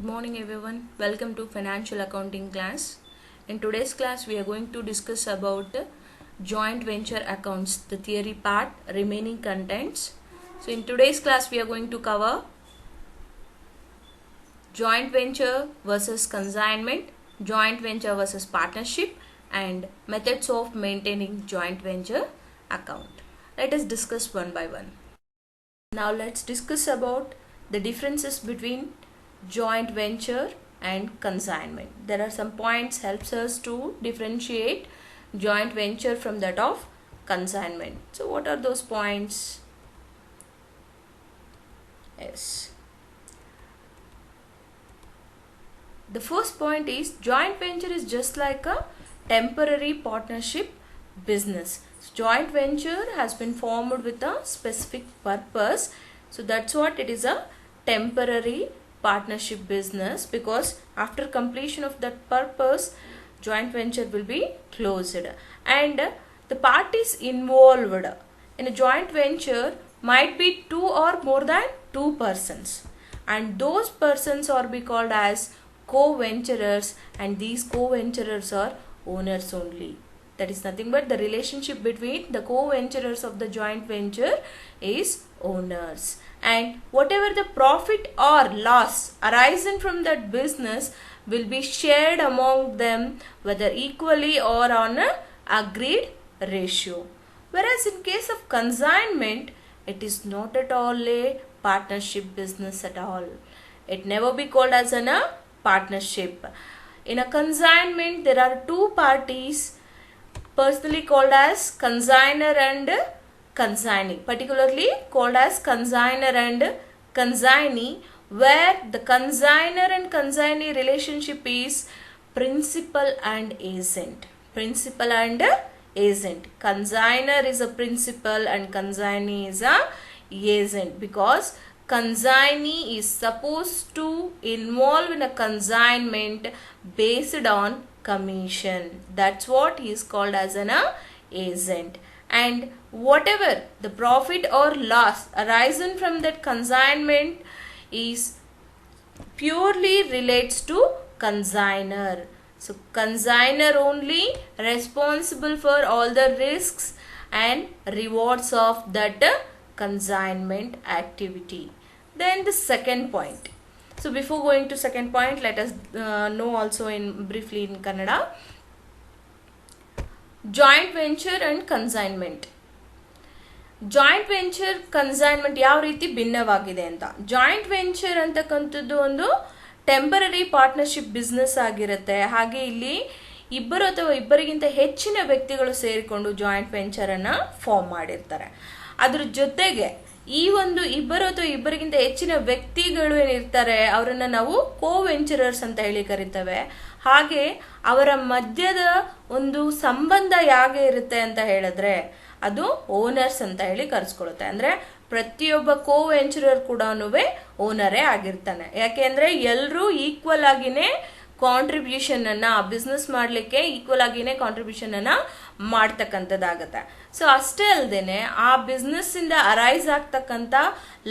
Good morning everyone. Welcome to financial accounting class. In today's class we are going to discuss about joint venture accounts, the theory part, remaining contents. So in today's class we are going to cover joint venture versus consignment, joint venture versus partnership, and methods of maintaining joint venture account. Let us discuss one by one. Now let's discuss about the differences between joint venture and consignment. There are some points helps us to differentiate joint venture from that of consignment. So what are those points? Yes. The first point is joint venture is just like a temporary partnership business. So joint venture has been formed with a specific purpose. So that's what it is, a temporary partnership business, because after completion of that purpose joint venture will be closed, and the parties involved in a joint venture might be two or more than two persons, and those persons are be called as co-venturers, and these co-venturers are owners only. That is nothing but the relationship between the co-venturers of the joint venture is owners, and whatever the profit or loss arising from that business will be shared among them, whether equally or on a agreed ratio. Whereas in case of consignment, it is not at all a partnership business at all. It never be called as a partnership. In a consignment, there are two parties personally called as consignor and consignee, particularly called as consignor and consignee, where the consignor and consignee relationship is principal and agent. Principal and agent. Consignor is a principal and consignee is a agent, because consignee is supposed to involve in a consignment based on commission. That's what he is called as an agent. And whatever the profit or loss arising from that consignment is purely relates to consignor. So consignor only responsible for all the risks and rewards of that consignment activity. Then the second point. So before going to second point, let us know also in briefly in Kannada. Joint venture and consignment. Joint venture consignment ಯಾವ ರೀತಿ ಭಿನ್ನವಾಗಿದೆ ಅಂತ. Joint venture ಅಂತಕ್ಕಂಥದ್ದು ಒಂದು temporary partnership business ಆಗಿರುತ್ತೆ. ಹಾಗೆ ಇಲ್ಲಿ ಇಬ್ಬರು ಅಥವಾ ಇಬ್ಬರಿಗಿಂತ ಹೆಚ್ಚಿನ ವ್ಯಕ್ತಿಗಳು ಸೇರಿಕೊಂಡು ಜಾಯಿಂಟ್ ವೆಂಚರನ್ನು ಫಾರ್ಮ್ ಮಾಡಿರ್ತಾರೆ. ಅದ್ರ ಜೊತೆಗೆ ಈ ಒಂದು ಇಬ್ಬರು ಅಥವಾ ಇಬ್ಬರಿಗಿಂತ ಹೆಚ್ಚಿನ ವ್ಯಕ್ತಿಗಳು ಏನಿರ್ತಾರೆ ಅವರನ್ನು ನಾವು ಕೋ ವೆಂಚರರ್ಸ್ ಅಂತ ಹೇಳಿ ಕರಿತೇವೆ. ಹಾಗೆ ಅವರ ಮಧ್ಯದ ಒಂದು ಸಂಬಂಧ ಹೇಗೆ ಇರುತ್ತೆ ಅಂತ ಹೇಳಿದ್ರೆ ಅದು ಓನರ್ಸ್ ಅಂತ ಹೇಳಿ ಕರೆಸ್ಕೊಳ್ಳುತ್ತೆ. ಅಂದರೆ ಪ್ರತಿಯೊಬ್ಬ ಕೋ ವೆಂಚರರ್ ಕೂಡ ಓನರೇ ಆಗಿರ್ತಾನೆ. ಯಾಕೆಂದರೆ ಎಲ್ಲರೂ ಈಕ್ವಲ್ ಆಗಿನೇ ಕಾಂಟ್ರಿಬ್ಯೂಷನ್ ಅನ್ನ ಬಿಸ್ನೆಸ್ ಮಾಡಲಿಕ್ಕೆ ಈಕ್ವಲ್ ಆಗಿನೇ ಕಾಂಟ್ರಿಬ್ಯೂಷನ್ ಅನ್ನ ಮಾಡ್ತಕ್ಕಂಥದ್ದಾಗತ್ತೆ. ಸೊ ಅಷ್ಟೇ ಅಲ್ಲದೇನೆ ಆ ಬಿಸ್ನೆಸ್ ಇಂದ ಅರೈಸ್ ಆಗ್ತಕ್ಕಂಥ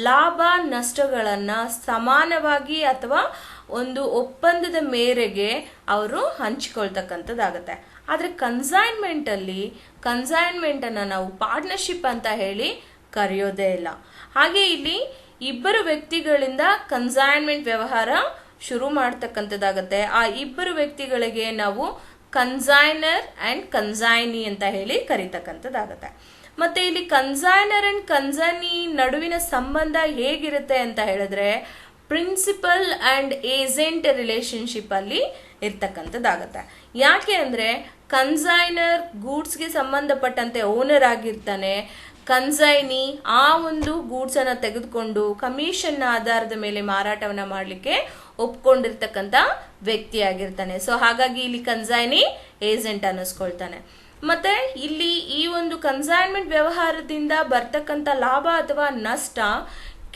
ಲಾಭ ನಷ್ಟಗಳನ್ನ ಸಮಾನವಾಗಿ ಅಥವಾ ಒಂದು ಒಪ್ಪಂದದ ಮೇರೆಗೆ ಅವರು ಹಂಚಿಕೊಳ್ತಕ್ಕಂಥದ್ದಾಗತ್ತೆ. ಆದರೆ ಕನ್ಸೈನ್ಮೆಂಟ್ ಅಲ್ಲಿ ಕನ್ಸೈನ್ಮೆಂಟ್ ಅನ್ನ ನಾವು ಪಾರ್ಟ್ನರ್ಶಿಪ್ ಅಂತ ಹೇಳಿ ಕರೆಯೋದೇ ಇಲ್ಲ. ಹಾಗೆ ಇಲ್ಲಿ ಇಬ್ಬರು ವ್ಯಕ್ತಿಗಳಿಂದ ಕನ್ಸೈನ್ಮೆಂಟ್ ವ್ಯವಹಾರ ಶುರು ಮಾಡ್ತಕ್ಕಂಥದ್ದಾಗತ್ತೆ. ಆ ಇಬ್ಬರು ವ್ಯಕ್ತಿಗಳಿಗೆ ನಾವು ಕನ್ಸೈನರ್ ಅಂಡ್ ಕನ್ಸೈನಿ ಅಂತ ಹೇಳಿ ಕರೀತಕ್ಕಂಥದ್ದಾಗತ್ತೆ. ಮತ್ತೆ ಇಲ್ಲಿ ಕನ್ಸೈನರ್ ಅಂಡ್ ಕನ್ಸೈನಿ ನಡುವಿನ ಸಂಬಂಧ ಹೇಗಿರುತ್ತೆ ಅಂತ ಹೇಳಿದ್ರೆ ಪ್ರಿನ್ಸಿಪಲ್ ಅಂಡ್ ಏಜೆಂಟ್ ರಿಲೇಶನ್ಶಿಪ್ ಅಲ್ಲಿ ಇರ್ತಕ್ಕಂಥದ್ದಾಗತ್ತೆ. ಯಾಕೆ ಅಂದ್ರೆ ಕನ್ಸೈನರ್ ಗೂಡ್ಸ್ಗೆ ಸಂಬಂಧಪಟ್ಟಂತೆ ಓನರ್ ಆಗಿರ್ತಾನೆ. ಕನ್ಸೈನಿ ಆ ಒಂದು ಗೂಡ್ಸ್ ಅನ್ನ ತೆಗೆದುಕೊಂಡು ಕಮಿಷನ್ ಆಧಾರದ ಮೇಲೆ ಮಾರಾಟವನ್ನ ಮಾಡಲಿಕ್ಕೆ ಒಪ್ಕೊಂಡಿರ್ತಕ್ಕಂಥ ವ್ಯಕ್ತಿ ಆಗಿರ್ತಾನೆ. ಸೊ ಹಾಗಾಗಿ ಇಲ್ಲಿ ಕನ್ಸೈನಿ ಏಜೆಂಟ್ ಅನ್ನಿಸ್ಕೊಳ್ತಾನೆ. ಮತ್ತೆ ಇಲ್ಲಿ ಈ ಒಂದು ಕನ್ಸೈನ್ಮೆಂಟ್ ವ್ಯವಹಾರದಿಂದ ಬರ್ತಕ್ಕಂಥ ಲಾಭ ಅಥವಾ ನಷ್ಟ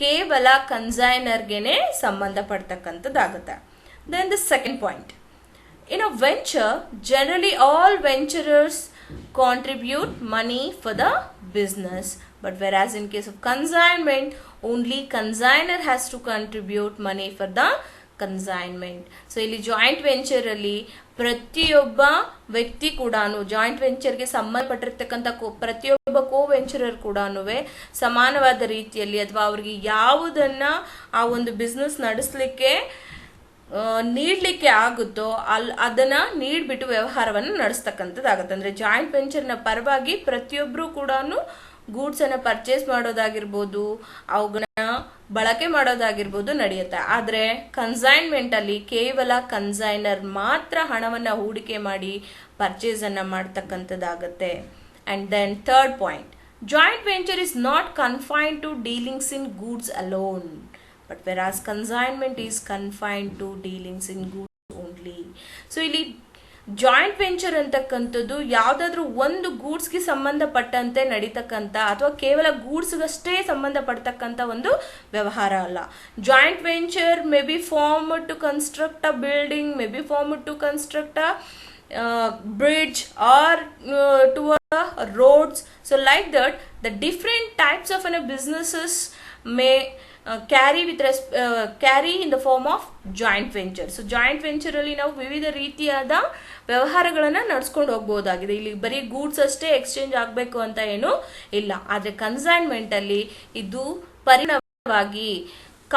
ಕೇವಲ ಕನ್ಸೈನರ್ಗೆನೆ ಸಂಬಂಧಪಡ್ತಕ್ಕಂಥದ್ದಾಗುತ್ತೆ. Then the second point. In a venture, generally all venturers contribute money for the business, but whereas in case of consignment, only consignor has to contribute money for the consignment. So ಇಲ್ಲಿ joint ವೆಂಚರಲ್ಲಿ ಪ್ರತಿಯೊಬ್ಬ ವ್ಯಕ್ತಿ ಕೂಡ, joint ವೆಂಚರ್ಗೆ ಸಂಬಂಧಪಟ್ಟಿರ್ತಕ್ಕಂಥ ಪ್ರತಿಯೊಬ್ಬ ಕೋ venturer ಕೂಡ ಸಮಾನವಾದ ರೀತಿಯಲ್ಲಿ ಅಥವಾ ಅವ್ರಿಗೆ ಯಾವುದನ್ನ ಆ ಒಂದು ಬಿಸ್ನೆಸ್ ನಡೆಸಲಿಕ್ಕೆ ನೀಡಲಿಕ್ಕೆ ಆಗುತ್ತೋ ಅದನ್ನ ನೀಡ್ಬಿಟ್ಟು ವ್ಯವಹಾರವನ್ನು ನಡೆಸ್ತಕ್ಕಂಥದ್ದಾಗುತ್ತೆ. ಅಂದರೆ ಜಾಯಿಂಟ್ ವೆಂಚರ್ನ ಪರವಾಗಿ ಪ್ರತಿಯೊಬ್ಬರು ಕೂಡ ಗೂಡ್ಸ್ ಅನ್ನ ಪರ್ಚೇಸ್ ಮಾಡೋದಾಗಿರ್ಬೋದು, ಅವುಗಳನ್ನ ಬಳಕೆ ಮಾಡೋದಾಗಿರ್ಬೋದು ನಡೆಯುತ್ತೆ. ಆದರೆ ಕನ್ಸೈನ್ಮೆಂಟ್ ಅಲ್ಲಿ ಕೇವಲ ಕನ್ಸೈನರ್ ಮಾತ್ರ ಹಣವನ್ನ ಹೂಡಿಕೆ ಮಾಡಿ ಪರ್ಚೇಸ್ ಅನ್ನ ಮಾಡ್ತಕ್ಕಂಥದ್ದಾಗುತ್ತೆ. And then third point, joint venture is not confined to dealings in goods alone, but whereas consignment is confined to dealings in goods only. So ಇಲ್ಲಿ ಜಾಯಿಂಟ್ ವೆಂಚರ್ ಅಂತಕ್ಕಂಥದ್ದು ಯಾವುದಾದ್ರೂ ಒಂದು ಗೂಡ್ಸ್ಗೆ ಸಂಬಂಧಪಟ್ಟಂತೆ ನಡೀತಕ್ಕಂಥ ಅಥವಾ ಕೇವಲ ಗೂಡ್ಸ್ಗಷ್ಟೇ ಸಂಬಂಧಪಡ್ತಕ್ಕಂಥ ಒಂದು ವ್ಯವಹಾರ ಅಲ್ಲ. Joint venture may be form to construct a building, may be form to construct a bridge or to roads. So like that, the different types of businesses may carry in the form of joint venture. So joint venture ಅಲ್ಲಿ ನಾವು ವಿವಿಧ ರೀತಿಯಾದ ವ್ಯವಹಾರಗಳನ್ನ ನಡ್ಸ್ಕೊಂಡು ಹೋಗ್ಬೋದಾಗಿದೆ. ಇಲ್ಲಿ ಬರೀ goods ಅಷ್ಟೇ exchange ಆಗಬೇಕು ಅಂತ ಏನು ಇಲ್ಲ. ಆದರೆ ಕನ್ಸೈನ್ಮೆಂಟ್ ಅಲ್ಲಿ ಇದು ಪರಿಣಾಮವಾಗಿ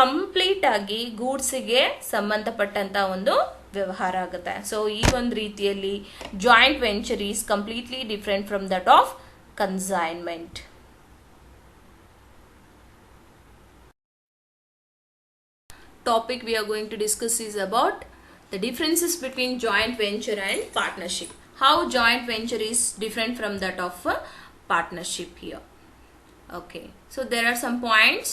ಕಂಪ್ಲೀಟ್ ಆಗಿ ಗೂಡ್ಸ್ಗೆ ಸಂಬಂಧಪಟ್ಟಂತ ಒಂದು ವ್ಯವಹಾರ ಆಗುತ್ತೆ. ಸೊ ಈ ಒಂದು ರೀತಿಯಲ್ಲಿ joint venture is completely different from that of consignment. Topic we are going to discuss is about the differences between joint venture and partnership. How joint venture is different from that of partnership here. Okay, so there are some points.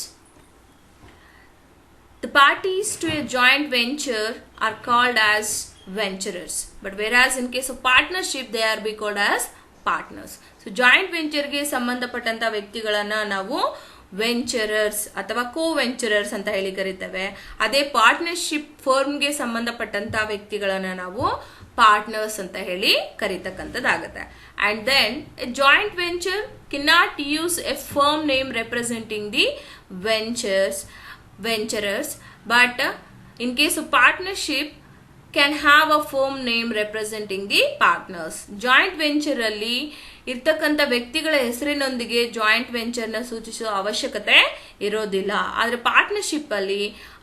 The parties to a joint venture are called as venturers, but whereas in case of partnership they are be called as partners. So joint venture ಗೆ ಸಂಬಂಧಪಟ್ಟಂತ ವ್ಯಕ್ತಿಗಳನ್ನ ನಾವು ವೆಂಚರರ್ಸ್ ಅಥವಾ ಕೋ ವೆಂಚರರ್ಸ್ ಅಂತ ಹೇಳಿ ಕರೀತೇವೆ. ಅದೇ partnership ಫರ್ಮ್ಗೆ ಸಂಬಂಧಪಟ್ಟಂತ ವ್ಯಕ್ತಿಗಳನ್ನ ನಾವು ಪಾರ್ಟ್ನರ್ಸ್ ಅಂತ ಹೇಳಿ ಕರೀತಕ್ಕಂಥದ್ದಾಗುತ್ತೆ. And then a joint venture cannot use a firm name representing the venturers, but in case of partnership can have a firm name representing the partners. Joint venture ಅಲ್ಲಿ ಇರ್ತಕ್ಕಂಥ ವ್ಯಕ್ತಿಗಳ ಹೆಸರಿನೊಂದಿಗೆ ಜಾಯಿಂಟ್ ವೆಂಚರ್ ನ ಸೂಚಿಸುವ ಅವಶ್ಯಕತೆ ಇರೋದಿಲ್ಲ. ಆದ್ರೆ ಪಾರ್ಟ್ನರ್ಶಿಪ್ ಅಲ್ಲಿ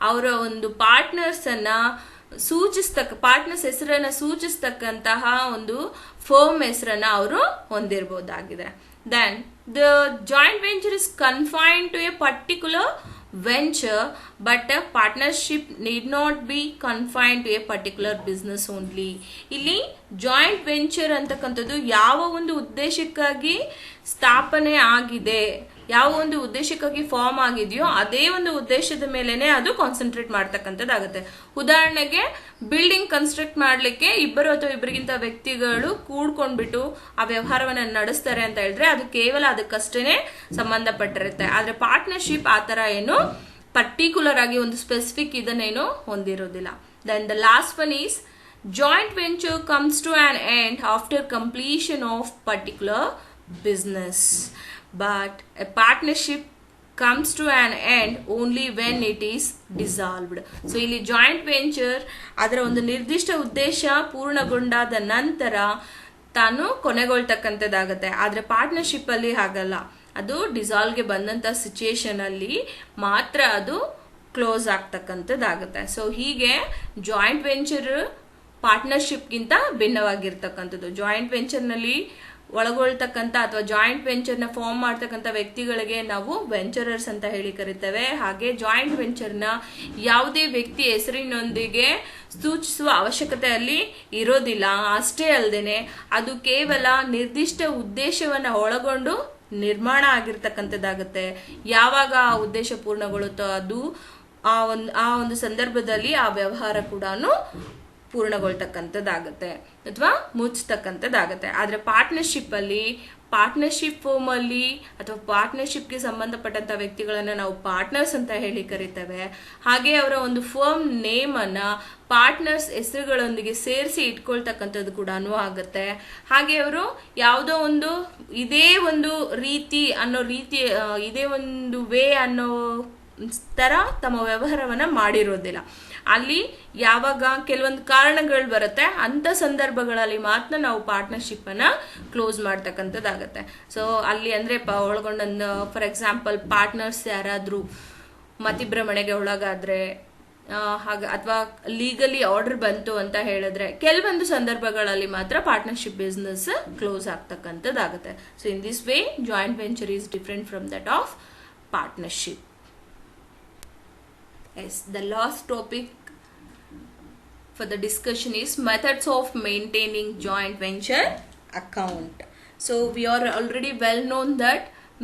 ಅವರ ಒಂದು ಪಾರ್ಟ್ನರ್ಸ್ ಹೆಸರನ್ನ ಸೂಚಿಸ್ತಕ್ಕಂತಹ ಒಂದು ಫರ್ಮ್ ಹೆಸರನ್ನ ಅವರು ಹೊಂದಿರಬಹುದಾಗಿದೆ. Then the joint venture is confined to a particular venture, but a partnership need not be confined to a particular business only. ಇಲ್ಲಿ ಜಾಯಿಂಟ್ ವೆಂಚರ್ ಅಂತಕ್ಕಂಥದ್ದು ಯಾವ ಒಂದು ಉದ್ದೇಶಕ್ಕಾಗಿ ಸ್ಥಾಪನೆ ಆಗಿದೆ, ಯಾವ ಒಂದು ಉದ್ದೇಶಕ್ಕಾಗಿ ಫಾರ್ಮ್ ಆಗಿದೆಯೋ ಅದೇ ಒಂದು ಉದ್ದೇಶದ ಮೇಲೆನೆ ಅದು ಕಾನ್ಸಂಟ್ರೇಟ್ ಮಾಡ್ತಕ್ಕಂಥದ್ದಾಗುತ್ತೆ. ಉದಾಹರಣೆಗೆ ಬಿಲ್ಡಿಂಗ್ ಕನ್ಸ್ಟ್ರಕ್ಟ್ ಮಾಡ್ಲಿಕ್ಕೆ ಇಬ್ಬರು ಅಥವಾ ಇಬ್ಬರಿಗಿಂತ ವ್ಯಕ್ತಿಗಳು ಕೂಡ್ಕೊಂಡ್ಬಿಟ್ಟು ಆ ವ್ಯವಹಾರವನ್ನ ನಡೆಸ್ತಾರೆ ಅಂತ ಹೇಳಿದ್ರೆ ಅದು ಕೇವಲ ಅದಕ್ಕಷ್ಟೇನೆ ಸಂಬಂಧಪಟ್ಟಿರುತ್ತೆ. ಆದ್ರೆ ಪಾರ್ಟ್ನರ್ಶಿಪ್ ಆ ತರ ಏನು ಪರ್ಟಿಕ್ಯುಲರ್ ಆಗಿ ಒಂದು ಸ್ಪೆಸಿಫಿಕ್ ಇದನ್ನೇನು ಹೊಂದಿರೋದಿಲ್ಲ. Then the last one is joint venture comes to an end after completion of particular business, but a partnership comes to an end only when it is dissolved. So ಇಲ್ಲಿ joint venture ಅದರ ಒಂದು ನಿರ್ದಿಷ್ಟ ಉದ್ದೇಶ ಪೂರ್ಣಗೊಂಡಾದ ನಂತರ ತಾನು ಕೊನೆಗೊಳ್ತಕ್ಕಂಥದ್ದಾಗತ್ತೆ. ಆದ್ರೆ partnership ಅಲ್ಲಿ ಹಾಗಲ್ಲ, ಅದು ಡಿಸಾಲ್ವ್ಗೆ ಬಂದಂತ ಸಿಚುಯೇಷನ್ ಅಲ್ಲಿ ಮಾತ್ರ ಅದು ಕ್ಲೋಸ್ ಆಗ್ತಕ್ಕಂಥದ್ದಾಗುತ್ತೆ. ಸೊ ಹೀಗೆ ಜಾಯಿಂಟ್ ವೆಂಚರ್ ಪಾರ್ಟ್ನರ್ಶಿಪ್ಗಿಂತ ಭಿನ್ನವಾಗಿರ್ತಕ್ಕಂಥದ್ದು. ಜಾಯಿಂಟ್ ವೆಂಚರ್ನಲ್ಲಿ ಒಳಗೊಳ್ತಕ್ಕಂಥ ಅಥವಾ ಜಾಯಿಂಟ್ ವೆಂಚರ್ನ ಫಾರ್ಮ್ ಮಾಡ್ತಕ್ಕಂಥ ವ್ಯಕ್ತಿಗಳಿಗೆ ನಾವು ವೆಂಚರರ್ಸ್ ಅಂತ ಹೇಳಿ ಕರಿತೇವೆ. ಹಾಗೆ ಜಾಯಿಂಟ್ ವೆಂಚರ್ನ ಯಾವುದೇ ವ್ಯಕ್ತಿ ಹೆಸರಿನೊಂದಿಗೆ ಸೂಚಿಸುವ ಅವಶ್ಯಕತೆ ಅಲ್ಲಿ ಇರೋದಿಲ್ಲ. ಅಷ್ಟೇ ಅಲ್ಲದೇನೆ ಅದು ಕೇವಲ ನಿರ್ದಿಷ್ಟ ಉದ್ದೇಶವನ್ನ ಒಳಗೊಂಡು ನಿರ್ಮಾಣ ಆಗಿರ್ತಕ್ಕಂಥದ್ದಾಗುತ್ತೆ. ಯಾವಾಗ ಆ ಉದ್ದೇಶ ಪೂರ್ಣಗೊಳ್ಳುತ್ತೋ ಅದು ಆ ಒಂದು ಸಂದರ್ಭದಲ್ಲಿ ಆ ವ್ಯವಹಾರ ಕೂಡ ಪೂರ್ಣಗೊಳ್ತಕ್ಕಂಥದ್ದಾಗತ್ತೆ ಅಥವಾ ಮುಚ್ಚತಕ್ಕಂಥದ್ದಾಗತ್ತೆ. ಆದ್ರೆ ಪಾರ್ಟ್ನರ್ಶಿಪ್ ಫರ್ಮ್ ಅಲ್ಲಿ ಅಥವಾ ಪಾರ್ಟ್ನರ್ಶಿಪ್ಗೆ ಸಂಬಂಧಪಟ್ಟಂತ ವ್ಯಕ್ತಿಗಳನ್ನ ನಾವು ಪಾರ್ಟ್ನರ್ಸ್ ಅಂತ ಹೇಳಿ ಕರಿತೇವೆ. ಹಾಗೆ ಅವರ ಒಂದು ಫರ್ಮ್ ನೇಮ್ ಅನ್ನ ಪಾರ್ಟ್ನರ್ಸ್ ಹೆಸರುಗಳೊಂದಿಗೆ ಸೇರಿಸಿ ಇಟ್ಕೊಳ್ತಕ್ಕಂಥದ್ದು ಕೂಡ ಆಗುತ್ತೆ. ಹಾಗೆ ಅವರು ಯಾವುದೋ ಇದೇ ಒಂದು ರೀತಿ ಇದೇ ಒಂದು ವೇ ಅನ್ನೋ ಥರ ತಮ್ಮ ವ್ಯವಹಾರವನ್ನು ಮಾಡಿರೋದಿಲ್ಲ. ಅಲ್ಲಿ ಯಾವಾಗ ಕೆಲವೊಂದು ಕಾರಣಗಳು ಬರುತ್ತೆ ಅಂಥ ಸಂದರ್ಭಗಳಲ್ಲಿ ಮಾತ್ರ ನಾವು ಪಾರ್ಟ್ನರ್ಶಿಪ್ಪನ್ನು ಕ್ಲೋಸ್ ಮಾಡ್ತಕ್ಕಂಥದ್ದಾಗತ್ತೆ. ಸೊ ಅಲ್ಲಿ ಅಂದರೆ ಒಳಗೊಂಡೊಂದು ಫಾರ್ ಎಕ್ಸಾಂಪಲ್ ಪಾರ್ಟ್ನರ್ಸ್ ಯಾರಾದರೂ ಮತಿಭ್ರಮಣೆಗೆ ಒಳಗಾದರೆ ಹಾಗೆ ಅಥವಾ ಲೀಗಲಿ ಆರ್ಡರ್ ಬಂತು ಅಂತ ಹೇಳಿದ್ರೆ ಕೆಲವೊಂದು ಸಂದರ್ಭಗಳಲ್ಲಿ ಮಾತ್ರ ಪಾರ್ಟ್ನರ್ಶಿಪ್ ಬಿಸ್ನೆಸ್ ಕ್ಲೋಸ್ ಆಗ್ತಕ್ಕಂಥದ್ದಾಗುತ್ತೆ. So in this way joint venture is different from that of partnership. Yes, the last topic for the discussion is methods of maintaining joint venture account. So we are already well known that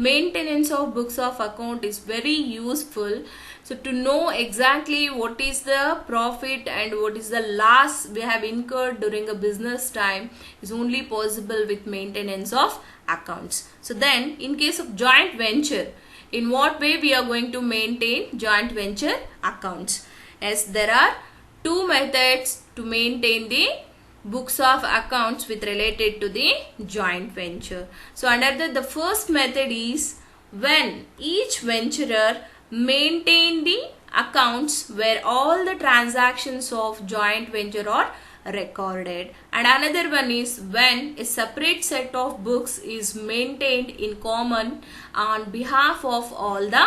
maintenance of books of account is very useful. So to know exactly what is the profit and what is the loss we have incurred during a business time is only possible with maintenance of accounts. So then in case of joint venture, in what way we are going to maintain joint venture accounts? As there are two methods to maintain the books of accounts with related to the joint venture. So under the first method is when each venturer maintain the accounts where all the transactions of joint venture are recorded, and another one is when a separate set of books is maintained in common on behalf of all the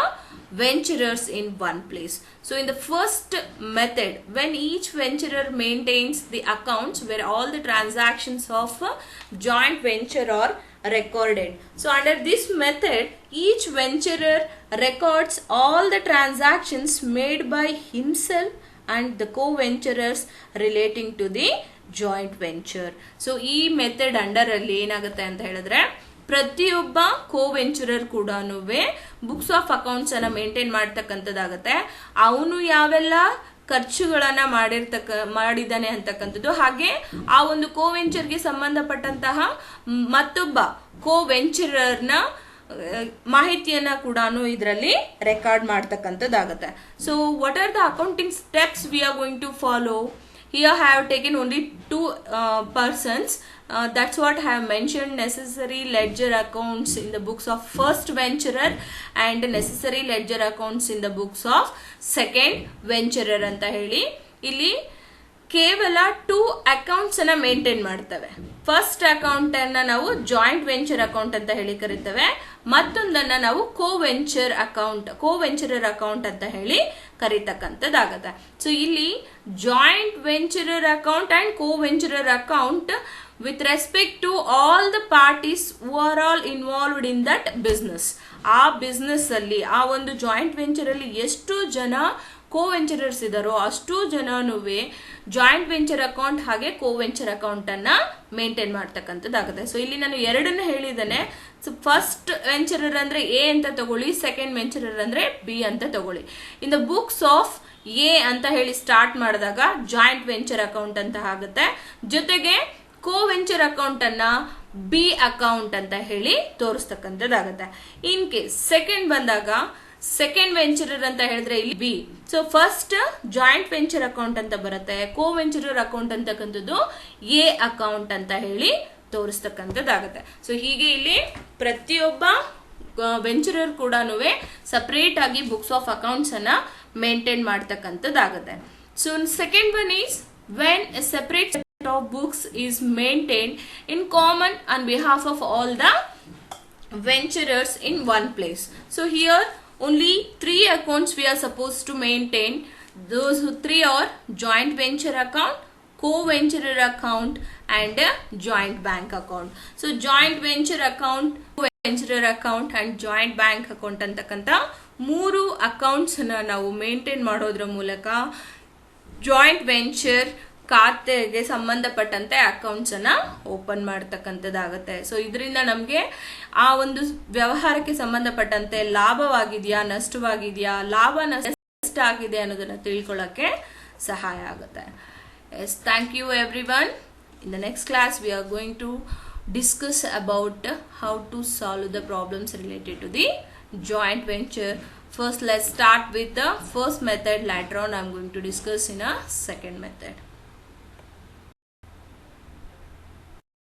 venturers in one place. So in the first method, when each venturer maintains the accounts where all the transactions of joint venture are recorded. So under this method, each venturer records all the transactions made by himself and the co-venturers relating to the joint venture. So ಈ method under ಅಲ್ಲಿ ಏನಾಗುತ್ತೆ ಅಂತ ಹೇಳಿದ್ರೆ ಪ್ರತಿಯೊಬ್ಬ ಕೋವೆಂಚರರ್ ಕೂಡ books of accounts ಅನ್ನ maintain ಮಾಡ್ತಕ್ಕಂಥದ್ದಾಗತ್ತೆ. ಅವನು ಯಾವೆಲ್ಲ ಖರ್ಚುಗಳನ್ನ ಮಾಡಿದ್ದಾನೆ ಅಂತಕ್ಕಂಥದ್ದು, ಹಾಗೆ ಆ ಒಂದು ಕೋವೆಂಚರ್ಗೆ ಸಂಬಂಧಪಟ್ಟಂತಹ ಮತ್ತೊಬ್ಬ ಕೋವೆಂಚರರ್ನ ಮಾಹಿತಿಯನ್ನ ಕೂಡ ಇದರಲ್ಲಿ ರೆಕಾರ್ಡ್ ಮಾಡ್ತಕ್ಕಂಥದ್ದಾಗತ್ತೆ. So what are the accounting steps we are going to follow? Here I have taken only two persons. That's what I have mentioned: necessary ledger accounts in the books of first venturer and necessary ledger accounts in the books of second venturer ಅಂತ ಹೇಳಿ ಇಲ್ಲಿ ಕೇವಲ 2 accounts ಅನ್ನ maintain ಮಾಡ್ತವೆ. First account ಅನ್ನ ನಾವು joint venture account ಅಂತ ಹೇಳಿ ಕರಿತೇವೆ, ಮತ್ತೊಂದನ್ನ ನಾವು ಕೋವೆಂಚರರ್ ಅಕೌಂಟ್ ಅಂತ ಹೇಳಿ ಕರೀತಕ್ಕಂಥದ್ದಾಗತ್ತೆ. ಸೊ ಇಲ್ಲಿ joint venturer account and co-venturer account with respect to all the parties who are all involved in that business. ಆ ಬಿಸ್ನೆಸ್ ಅಲ್ಲಿ ಆ ಒಂದು ಜಾಯಿಂಟ್ ವೆಂಚರ್ ಅಲ್ಲಿ ಎಷ್ಟು ಜನ ಕೋವೆಂಚರರ್ಸ್ ಇದ್ದಾರೋ ಅಷ್ಟು ಜನನೂ ಜಾಯಿಂಟ್ ವೆಂಚರ್ ಅಕೌಂಟ್ ಹಾಗೆ ಕೋವೆಂಚರ್ ಅಕೌಂಟ್ ಅನ್ನ ಮೇಂಟೈನ್ ಮಾಡ್ತಕ್ಕಂಥದ್ದಾಗುತ್ತೆ. ಸೊ ಇಲ್ಲಿ ನಾನು ಎರಡನ್ನ ಹೇಳಿದ್ದೇನೆ. ಸೊ ಫಸ್ಟ್ ವೆಂಚರರ್ ಅಂದ್ರೆ ಎ ಅಂತ ತಗೊಳ್ಳಿ, ಸೆಕೆಂಡ್ ವೆಂಚರರ್ ಅಂದ್ರೆ ಬಿ ಅಂತ ತಗೊಳ್ಳಿ. In the books of A ಅಂತ ಹೇಳಿ ಸ್ಟಾರ್ಟ್ ಮಾಡಿದಾಗ ಜಾಯಿಂಟ್ ವೆಂಚರ್ ಅಕೌಂಟ್ ಅಂತ ಆಗುತ್ತೆ, ಜೊತೆಗೆ ಕೋವೆಂಚರ್ ಅಕೌಂಟ್ ಅನ್ನ ಬಿ ಅಕೌಂಟ್ ಅಂತ ಹೇಳಿ ತೋರಿಸ್ತಕ್ಕಂಥದ್ದಾಗುತ್ತೆ. ಇನ್ ಕೇಸ್ ಸೆಕೆಂಡ್ ಬಂದಾಗ ಸೆಕೆಂಡ್ ವೆಂಚರರ್ ಅಂತ ಹೇಳಿದ್ರೆ ಇಲ್ಲಿ B. So first joint venture account ಅಂತ ಬರುತ್ತೆ, ಕೋವೆಂಚರರ್ ಅಕೌಂಟ್ ಅಂತಕ್ಕಂಥದ್ದು ಎ ಅಕೌಂಟ್ ಅಂತ ಹೇಳಿ ತೋರಿಸ್ತಕ್ಕಂಥದ್ದಾಗುತ್ತೆ. ಸೊ ಹೀಗೆ ಇಲ್ಲಿ ಪ್ರತಿಯೊಬ್ಬ ವೆಂಚರರ್ ಕೂಡ ಸಪರೇಟ್ ಆಗಿ ಬುಕ್ಸ್ ಆಫ್ ಅಕೌಂಟ್ಸ್ ಅನ್ನ ಮೇಂಟೈನ್ ಮಾಡ್ತಕ್ಕಂಥದ್ದಾಗುತ್ತೆ. So second one is when a separate set of books is maintain in common on behalf of all the venturers in one place. So here only 3 accounts we are supposed to maintain. Those 3 are joint venture account, co-venturer account and a joint bank account. So joint venture account, co-venturer account and joint bank account ಅಂತಕ್ಕಂಥ 3 accounts ನಾವು maintain ಮಾಡೋದ್ರ ಮೂಲಕ joint venture ಖಾತೆಗೆ ಸಂಬಂಧಪಟ್ಟಂತೆ accounts ಅನ್ನ open ಮಾಡ್ತಕ್ಕಂಥದ್ದಾಗುತ್ತೆ. So ಇದರಿಂದ ನಮಗೆ ಆ ಒಂದು ವ್ಯವಹಾರಕ್ಕೆ ಸಂಬಂಧಪಟ್ಟಂತೆ ಲಾಭವಾಗಿದೆಯಾ ನಷ್ಟವಾಗಿದೆಯಾ, ಲಾಭ ನಷ್ಟ ಆಗಿದೆ ಅನ್ನೋದನ್ನ ತಿಳ್ಕೊಳ್ಳೋಕ್ಕೆ ಸಹಾಯ ಆಗುತ್ತೆ. Yes, thank you everyone. In the next class we are going to discuss about how to solve the problems related to the joint venture. First let's start with the first method, later on I'm going to discuss in a second method.